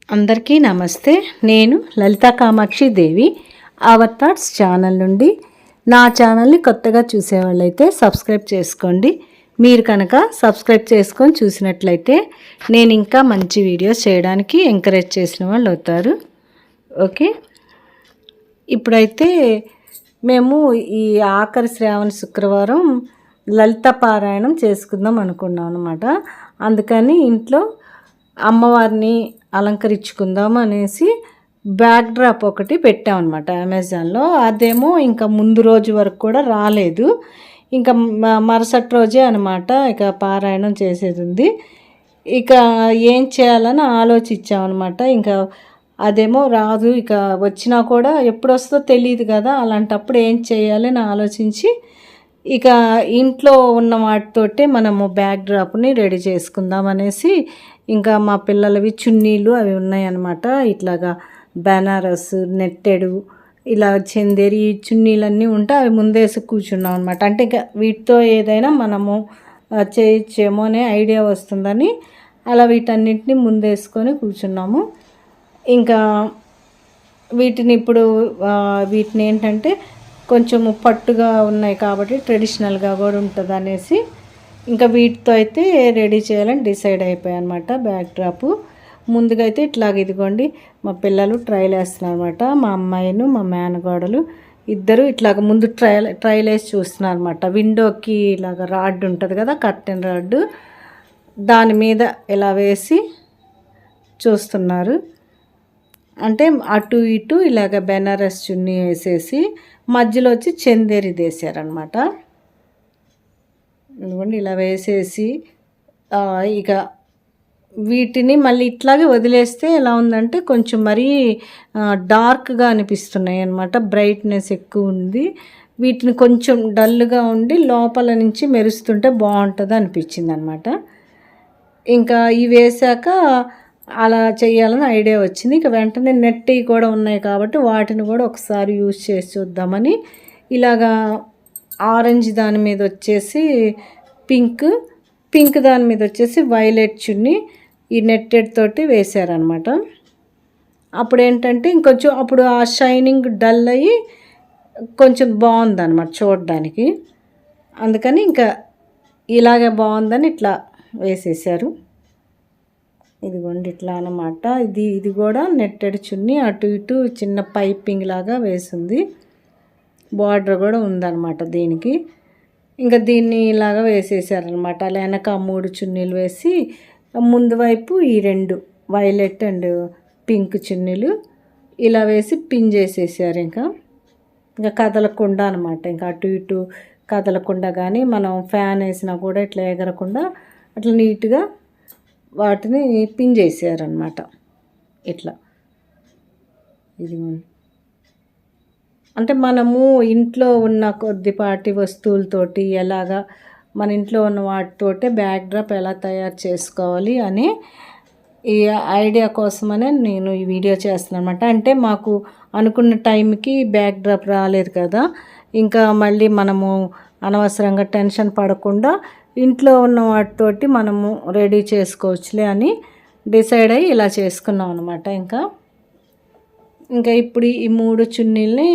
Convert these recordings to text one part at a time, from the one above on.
అందరికీ నమస్తే. నేను లలితా కామాక్షి దేవి అవర్ థాట్స్ ఛానల్ నుండి. నా ఛానల్ని కొత్తగా చూసేవాళ్ళైతే సబ్స్క్రైబ్ చేసుకోండి. మీరు కనుక సబ్స్క్రైబ్ చేసుకొని చూసినట్లయితే నేను ఇంకా మంచి వీడియోస్ చేయడానికి ఎంకరేజ్ చేసిన వాళ్ళు అవుతారు. ఓకే, ఇప్పుడైతే మేము ఈ ఆఖరి శ్రావణ శుక్రవారం లలిత పారాయణం చేసుకుందాం అనుకున్నాం అన్నమాట. అందుకని ఇంట్లో అమ్మవారిని అలంకరించుకుందాం అనేసి బ్యాక్ డ్రాప్ ఒకటి పెట్టామన్నమాట అమెజాన్లో. అదేమో ఇంకా ముందు రోజు వరకు కూడా రాలేదు. ఇంకా మరుసటి రోజే అనమాట ఇక పారాయణం చేసేది ఉంది. ఇక ఏం చేయాలని ఆలోచించామన్నమాట. ఇంకా అదేమో రాదు, ఇక వచ్చినా కూడా ఎప్పుడు వస్తుందో తెలియదు కదా, అలాంటప్పుడు ఏం చేయాలని ఆలోచించి ఇక ఇంట్లో ఉన్న వాటితోటే మనము బ్యాక్ డ్రాప్ని రెడీ చేసుకుందాం అనేసి ఇంకా మా పిల్లలవి చున్నీలు అవి ఉన్నాయన్నమాట. ఇట్లాగా బెనారస్ నెట్టెడు ఇలా చందేరి చున్నీలన్నీ ఉంటే అవి ముందేసి కూర్చున్నాం అనమాట. అంటే ఇంకా వీటితో ఏదైనా మనము చేయొచ్చేమో అనే ఐడియా వస్తుందని అలా వీటన్నిటిని ముందేసుకొని కూర్చున్నాము. ఇంకా వీటిని ఇప్పుడు వీటిని ఏంటంటే కొంచెము పట్టుగా ఉన్నాయి కాబట్టి ట్రెడిషనల్గా కూడా ఉంటుంది అనేసి ఇంకా వీటితో అయితే రెడీ చేయాలని డిసైడ్ అయిపోయాయి అనమాట. బ్యాక్ డ్రాప్ ముందుగా అయితే ఇట్లాగ ఇదిగోండి మా పిల్లలు ట్రైల్ వేస్తున్నారు అనమాట. మా అమ్మాయిను మా మేనగోడలు ఇద్దరు ఇట్లాగ ముందు ట్రైల్ వేసి చూస్తున్నారు అనమాట. విండోకి ఇలాగ రాడ్ ఉంటుంది కదా, కర్టెన్ రాడ్, దాని మీద ఇలా వేసి చూస్తున్నారు. అంటే అటు ఇటు ఇలాగ బెనారస్ చున్నీ వేసేసి మధ్యలో వచ్చి చందేరి వేసారనమాట. ఇదిగోండి ఇలా వేసేసి ఇక వీటిని మళ్ళీ ఇట్లాగే వదిలేస్తే ఎలా ఉందంటే కొంచెం మరీ డార్క్గా అనిపిస్తున్నాయి అన్నమాట. బ్రైట్నెస్ ఎక్కువ ఉంది. వీటిని కొంచెం డల్గా ఉండి లోపల నుంచి మెరుస్తుంటే బాగుంటుంది అనిపించింది అనమాట. ఇంకా ఇవి వేసాక అలా చేయాలని ఐడియా వచ్చింది. ఇక వెంటనే నెట్ కూడా ఉన్నాయి కాబట్టి వాటిని కూడా ఒకసారి యూజ్ చేసి చూద్దామని ఇలాగా ఆరెంజ్ దాని మీద వచ్చేసి పింక్ దాని మీద వచ్చేసి వైలెట్ చున్నీ ఈ నెట్టెడ్ తోటి వేసారనమాట. అప్పుడు ఏంటంటే ఇంకొంచెం అప్పుడు ఆ షైనింగ్ డల్ అయ్యి కొంచెం బాగుందన్నమాట చూడడానికి. అందుకని ఇంకా ఇలాగే బాగుందని ఇట్లా వేసేసారు. ఇదిగోండి ఇట్లా అన్నమాట. ఇది కూడా నెట్టెడ్ చున్నీ, అటు ఇటు చిన్న పైపింగ్ లాగా వేసింది. బార్డర్ కూడా ఉందన్నమాట దీనికి. ఇంకా దీన్ని ఇలాగా వేసేసారనమాట. అలా వెనక 3 చున్నీలు వేసి ముందు వైపు ఈ 2 వైలెట్ అండ్ పింక్ చున్నీలు ఇలా వేసి పిన్ చేసేసారు. ఇంకా కదలకుండా అనమాట. ఇంకా అటు ఇటు కదలకుండా, కానీ మనం ఫ్యాన్ వేసినా కూడా ఇట్లా ఎగరకుండా అట్లా నీట్గా వాటిని పిన్ చేసారనమాట. ఇట్లా ఇది అంటే మనము ఇంట్లో ఉన్న కొద్దిపాటి వస్తువులతోటి ఎలాగా మన ఇంట్లో ఉన్న వాటితోటే బ్యాక్ డ్రాప్ ఎలా తయారు చేసుకోవాలి అనే ఈ ఐడియా కోసమనే నేను ఈ వీడియో చేస్తున్నాను అనమాట. అంటే మాకు అనుకున్న టైంకి బ్యాక్ డ్రాప్ రాలేదు కదా, ఇంకా మళ్ళీ మనము అనవసరంగా టెన్షన్ పడకుండా ఇంట్లో ఉన్న వాటితోటి మనము రెడీ చేసుకోవచ్చులే అని డిసైడ్ అయ్యి ఇలా చేసుకున్నాం అనమాట. ఇంకా ఇప్పుడు ఈ 3 చున్నీల్ని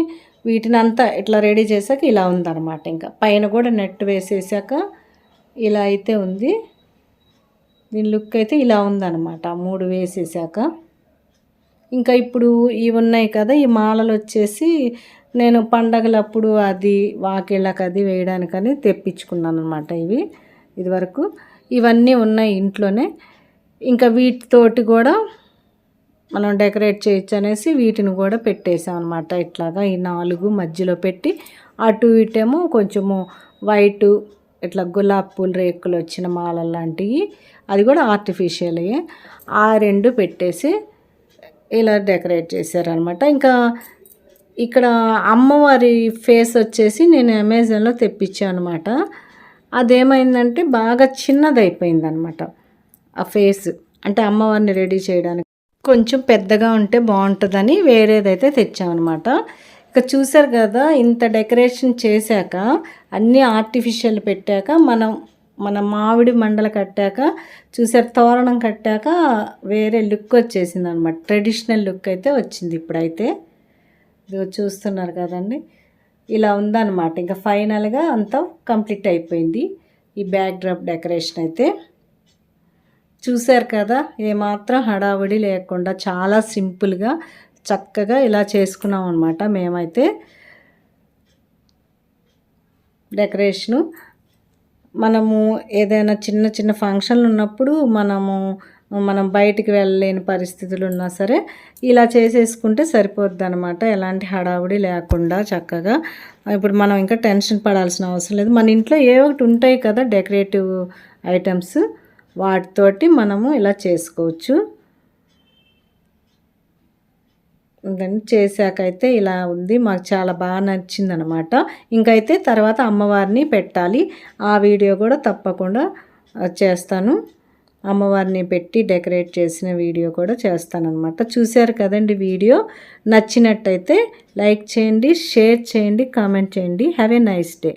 వీటిని అంతా ఇట్లా రెడీ చేశాక ఇలా ఉందన్నమాట. ఇంకా పైన కూడా నెట్ వేసేసాక ఇలా అయితే ఉంది. దీని లుక్ అయితే ఇలా ఉందన్నమాట 3 వేసేసాక. ఇంకా ఇప్పుడు ఇవి ఉన్నాయి కదా, ఈ మాలలు వచ్చేసి నేను పండగలప్పుడు అది వాకిళ్ళకి అది వేయడానికని తెప్పించుకున్నాను అనమాట. ఇదివరకు ఇవన్నీ ఉన్నాయి ఇంట్లోనే. ఇంకా వీటితోటి కూడా మనం డెకరేట్ చేయొచ్చు అనేసి వీటిని కూడా పెట్టేసాం అనమాట. ఇట్లాగా ఈ 4 మధ్యలో పెట్టి అటు ఇటేమో కొంచెము వైటు ఇట్లా గులాబీ పూల రేకులు వచ్చిన మాల లాంటివి, అది కూడా ఆర్టిఫిషియల్ ఆ 2 పెట్టేసి ఇలా డెకరేట్ చేశారనమాట. ఇంకా ఇక్కడ అమ్మవారి ఫేస్ వచ్చేసి నేను అమెజాన్లో తెప్పించాను అనమాట. అదేమైందంటే బాగా చిన్నదైపోయిందనమాట ఆ ఫేస్. అంటే అమ్మవారిని రెడీ చేయడానికి కొంచెం పెద్దగా ఉంటే బాగుంటుందని వేరేదైతే తెచ్చామన్నమాట. ఇక చూసారు కదా, ఇంత డెకరేషన్ చేశాక అన్నీ ఆర్టిఫిషియల్ పెట్టాక మనం మన మామిడి మండలు కట్టాక చూసారు, తోరణం కట్టాక వేరే లుక్ వచ్చేసింది అనమాట. ట్రెడిషనల్ లుక్ అయితే వచ్చింది ఇప్పుడైతే. ఇది చూస్తున్నారు కదండి, ఇలా ఉందన్నమాట. ఇంకా ఫైనల్గా అంతా కంప్లీట్ అయిపోయింది ఈ బ్యాక్ డ్రాప్ డెకరేషన్ అయితే. చూశారు కదా, ఏమాత్రం హడావుడి లేకుండా చాలా సింపుల్గా చక్కగా ఇలా చేసుకున్నాం అనమాట మేమైతే డెకరేషను. మనము ఏదైనా చిన్న చిన్న ఫంక్షన్లు ఉన్నప్పుడు మనం బయటికి వెళ్ళలేని పరిస్థితులు ఉన్నా సరే ఇలా చేసేసుకుంటే సరిపోద్ది అనమాట. ఎలాంటి హడావుడి లేకుండా చక్కగా. ఇప్పుడు మనం ఇంకా టెన్షన్ పడాల్సిన అవసరం లేదు. మన ఇంట్లో ఏ ఒకటి ఉంటాయి కదా డెకరేటివ్ ఐటమ్స్, వాటితోటి మనము ఇలా చేసుకోవచ్చు. దాన్ని చేశాకైతే ఇలా ఉంది. మాకు చాలా బాగా నచ్చింది అనమాట. ఇంకైతే తర్వాత అమ్మవారిని పెట్టాలి. ఆ వీడియో కూడా తప్పకుండా చేస్తాను. అమ్మవారిని పెట్టి డెకరేట్ చేసిన వీడియో కూడా చేస్తానన్నమాట. చూశారు కదండి వీడియో. నచ్చినట్టయితే లైక్ చేయండి, షేర్ చేయండి, కామెంట్ చేయండి. Have a nice day.